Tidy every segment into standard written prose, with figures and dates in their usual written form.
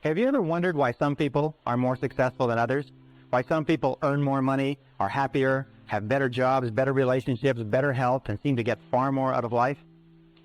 Have you ever wondered why some people are more successful than others? Why some people earn more money, are happier, have better jobs, better relationships, better health, and seem to get far more out of life?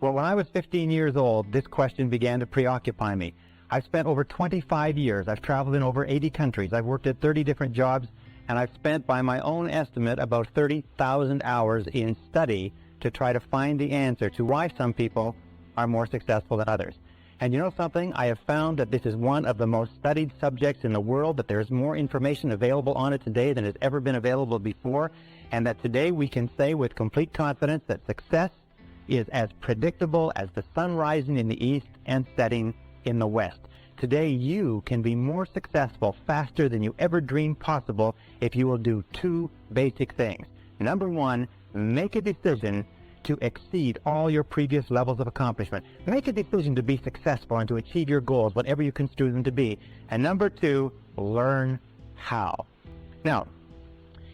Well, when I was 15 years old, this question began to preoccupy me. I've spent over 25 years. I've traveled in over 80 countries. I've worked at 30 different jobs, and I've spent, by my own estimate, about 30,000 hours in study to try to find the answer to why some people are more successful than others. And you know something? I have found that this is one of the most studied subjects in the world, that there's more information available on it today than has ever been available before, and that today we can say with complete confidence that success is as predictable as the sun rising in the east and setting in the west. Today you can be more successful faster than you ever dreamed possible if you will do two basic things. Number one, make a decision to exceed all your previous levels of accomplishment. Make a decision to be successful and to achieve your goals, whatever you construe them to be. And number two, learn how. Now,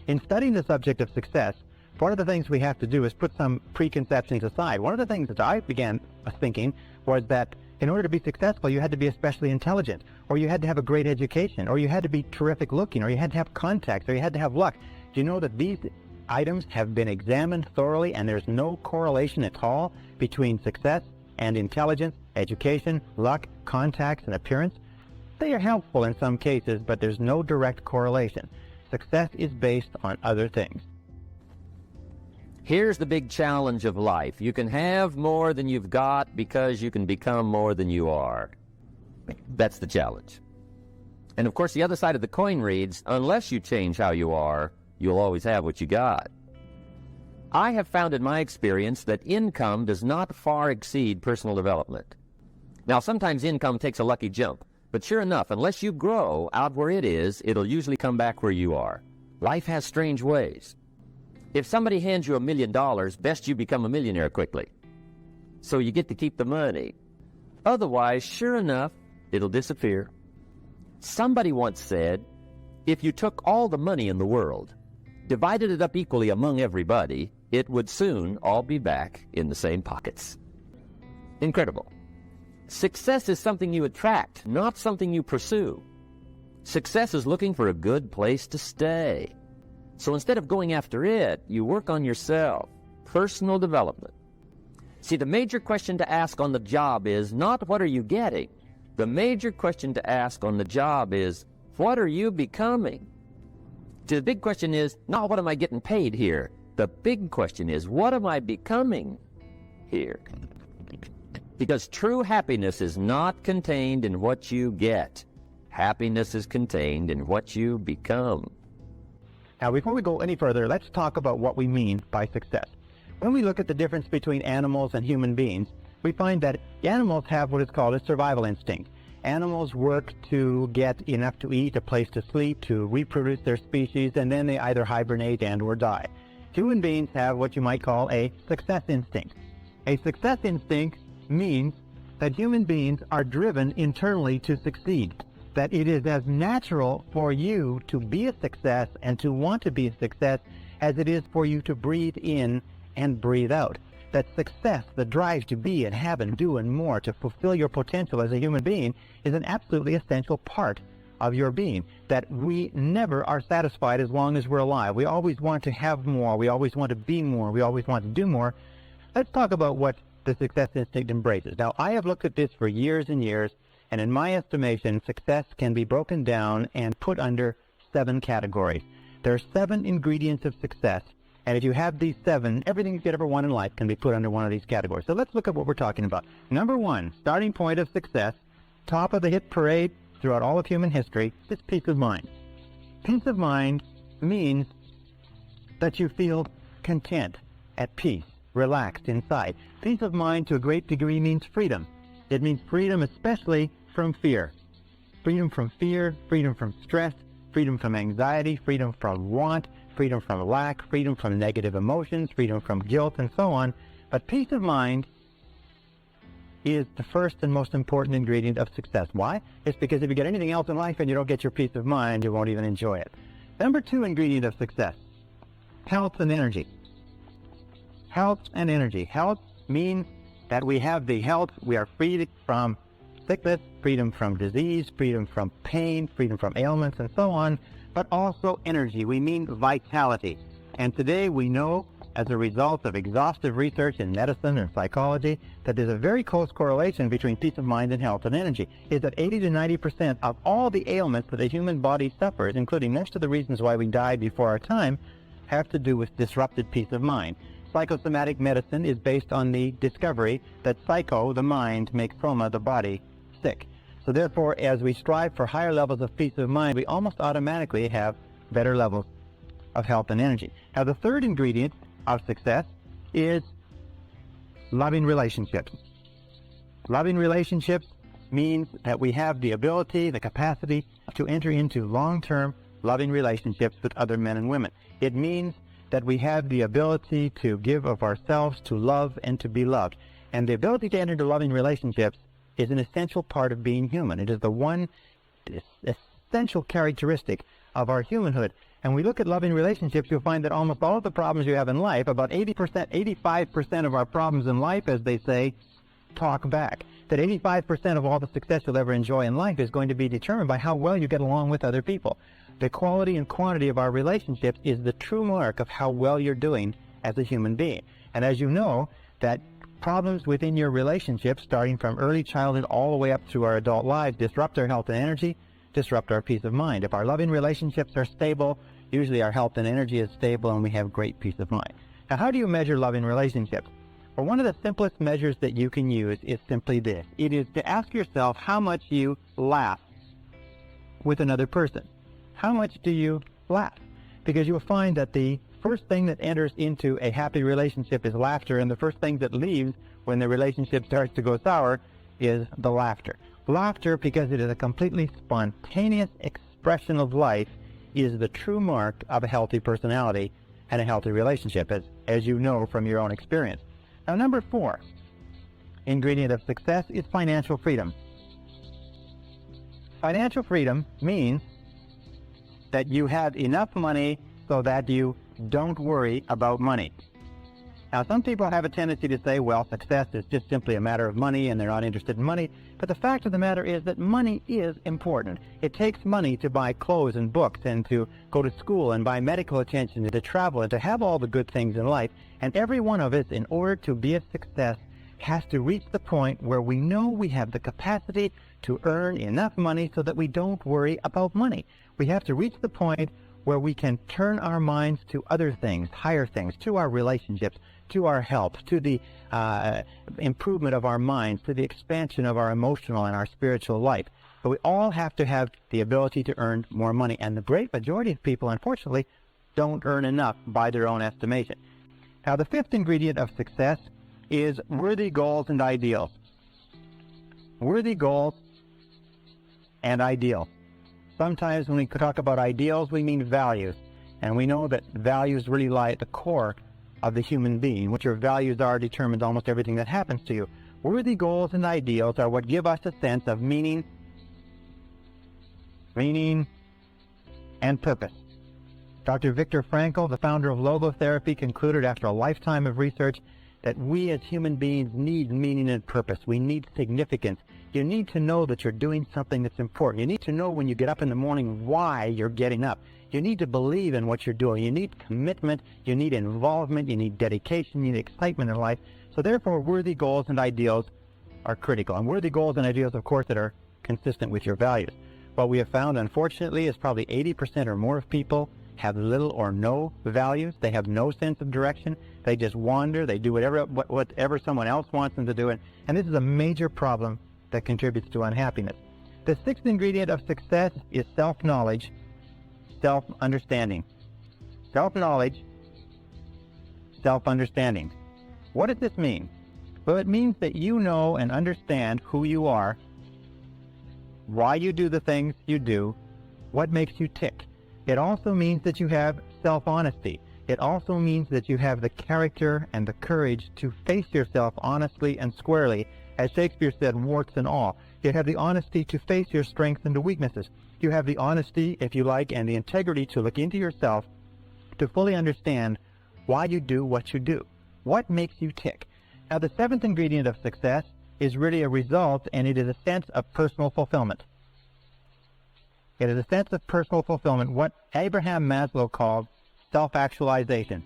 in studying the subject of success, one of the things we have to do is put some preconceptions aside. One of the things that I began thinking was that in order to be successful, you had to be especially intelligent, or you had to have a great education, or you had to be terrific looking, or you had to have contacts, or you had to have luck. Do you know that these items have been examined thoroughly, and there's no correlation at all between success and intelligence, education, luck, contacts, and appearance? They are helpful in some cases, but there's no direct correlation. Success is based on other things. Here's the big challenge of life. You can have more than you've got because you can become more than you are. That's the challenge. And of course, the other side of the coin reads, unless you change how you are, you'll always have what you got. I have found in my experience that income does not far exceed personal development. Now, sometimes income takes a lucky jump, but sure enough, unless you grow out where it is, it'll usually come back where you are. Life has strange ways. If somebody hands you $1 million, best you become a millionaire quickly, so you get to keep the money. Otherwise, sure enough, it'll disappear. Somebody once said, if you took all the money in the world, divided it up equally among everybody, it would soon all be back in the same pockets. Incredible. Success is something you attract, not something you pursue. Success is looking for a good place to stay. So instead of going after it, you work on yourself. Personal development. See, the major question to ask on the job is not what are you getting? The major question to ask on the job is, what are you becoming? See, the big question is not what am I getting paid here? The big question is, what am I becoming here? Because true happiness is not contained in what you get. Happiness is contained in what you become. Now, before we go any further, let's talk about what we mean by success. When we look at the difference between animals and human beings, we find that animals have what is called a survival instinct. Animals work to get enough to eat, a place to sleep, to reproduce their species, and then they either hibernate and or die. Human beings have what you might call a success instinct. A success instinct means that human beings are driven internally to succeed, that it is as natural for you to be a success and to want to be a success as it is for you to breathe in and breathe out. That success, the drive to be and have and do and more, to fulfill your potential as a human being, is an absolutely essential part of your being. That we never are satisfied as long as we're alive. We always want to have more. We always want to be more. We always want to do more. Let's talk about what the success instinct embraces. Now, I have looked at this for years and years, and in my estimation, success can be broken down and put under 7 categories. There are 7 ingredients of success, and if you have these 7, everything you could ever want in life can be put under one of these categories. So let's look at what we're talking about. Number 1, starting point of success, top of the hit parade throughout all of human history, is peace of mind. Peace of mind means that you feel content, at peace, relaxed inside. Peace of mind to a great degree means freedom. It means freedom especially from fear. Freedom from fear, freedom from stress, freedom from anxiety, freedom from want, freedom from lack, freedom from negative emotions, freedom from guilt, and so on. But peace of mind is the first and most important ingredient of success. Why? It's because if you get anything else in life and you don't get your peace of mind, you won't even enjoy it. Number 2 ingredient of success, health and energy. Health and energy. Health means that we have the health, we are free from sickness, freedom from disease, freedom from pain, freedom from ailments, and so on, but also energy. We mean vitality. And today we know, as a result of exhaustive research in medicine and psychology, that there's a very close correlation between peace of mind and health and energy. Is that 80 to 90% of all the ailments that the human body suffers, including most of the reasons why we die before our time, have to do with disrupted peace of mind. Psychosomatic medicine is based on the discovery that psycho, the mind, makes soma, the body, sick. So therefore, as we strive for higher levels of peace of mind, we almost automatically have better levels of health and energy. Now, the third ingredient of success is loving relationships. Loving relationships means that we have the ability, the capacity to enter into long-term loving relationships with other men and women. It means that we have the ability to give of ourselves, to love, and to be loved. And the ability to enter into loving relationships is an essential part of being human. It is the one essential characteristic of our humanhood. And we look at loving relationships, you'll find that almost all of the problems you have in life, about 80%, 85% of our problems in life, as they say, talk back. That 85% of all the success you'll ever enjoy in life is going to be determined by how well you get along with other people. The quality and quantity of our relationships is the true mark of how well you're doing as a human being. And as you know, that problems within your relationships, starting from early childhood all the way up through our adult lives, disrupt our health and energy, disrupt our peace of mind. If our loving relationships are stable, usually our health and energy is stable and we have great peace of mind. Now, how do you measure loving relationships? Well, one of the simplest measures that you can use is simply this. It is to ask yourself how much you laugh with another person. How much do you laugh? Because you'll find that the first thing that enters into a happy relationship is laughter, and the first thing that leaves when the relationship starts to go sour is the laughter. Laughter, because it is a completely spontaneous expression of life, is the true mark of a healthy personality and a healthy relationship, as you know from your own experience. Now, number 4 ingredient of success is financial freedom. Financial freedom means that you have enough money so that you don't worry about money. Now, some people have a tendency to say, well, success is just simply a matter of money and they're not interested in money. But the fact of the matter is that money is important. It takes money to buy clothes and books and to go to school and buy medical attention and to travel and to have all the good things in life. And every one of us, in order to be a success, has to reach the point where we know we have the capacity to earn enough money so that we don't worry about money. We have to reach the point where we can turn our minds to other things, higher things, to our relationships, to our health, to the improvement of our minds, to the expansion of our emotional and our spiritual life. But we all have to have the ability to earn more money. And the great majority of people, unfortunately, don't earn enough by their own estimation. Now, the 5th ingredient of success is worthy goals and ideals. Worthy goals and ideals. Sometimes when we talk about ideals, we mean values. And we know that values really lie at the core of the human being. What your values are determines almost everything that happens to you. Worthy goals and ideals are what give us a sense of meaning and purpose. Dr. Viktor Frankl, the founder of logotherapy, concluded after a lifetime of research that we as human beings need meaning and purpose. We need significance. You need to know that you're doing something that's important. You need to know when you get up in the morning why you're getting up. You need to believe in what you're doing. You need commitment. You need involvement. You need dedication. You need excitement in life. So therefore, worthy goals and ideals are critical. And worthy goals and ideals, of course, that are consistent with your values. What we have found, unfortunately, is probably 80% or more of people have little or no values. They have no sense of direction. They just wander. They do whatever someone else wants them to do. And this is a major problem that contributes to unhappiness. The 6th ingredient of success is self-knowledge, self-understanding. Self-knowledge, self-understanding. What does this mean? Well, it means that you know and understand who you are, why you do the things you do, what makes you tick. It also means that you have self-honesty. It also means that you have the character and the courage to face yourself honestly and squarely. As Shakespeare said, warts and all. You have the honesty to face your strengths and weaknesses. You have the honesty, if you like, and the integrity to look into yourself to fully understand why you do what you do. What makes you tick? Now, the 7th ingredient of success is really a result, and it is a sense of personal fulfillment. It is a sense of personal fulfillment, what Abraham Maslow called self-actualization.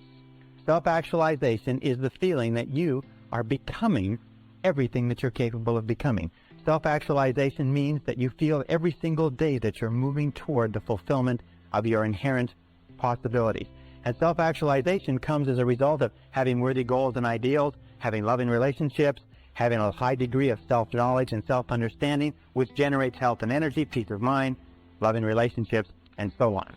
Self-actualization is the feeling that you are becoming everything that you're capable of becoming. Self-actualization means that you feel every single day that you're moving toward the fulfillment of your inherent possibilities. And self-actualization comes as a result of having worthy goals and ideals, having loving relationships, having a high degree of self-knowledge and self-understanding, which generates health and energy, peace of mind, loving relationships, and so on.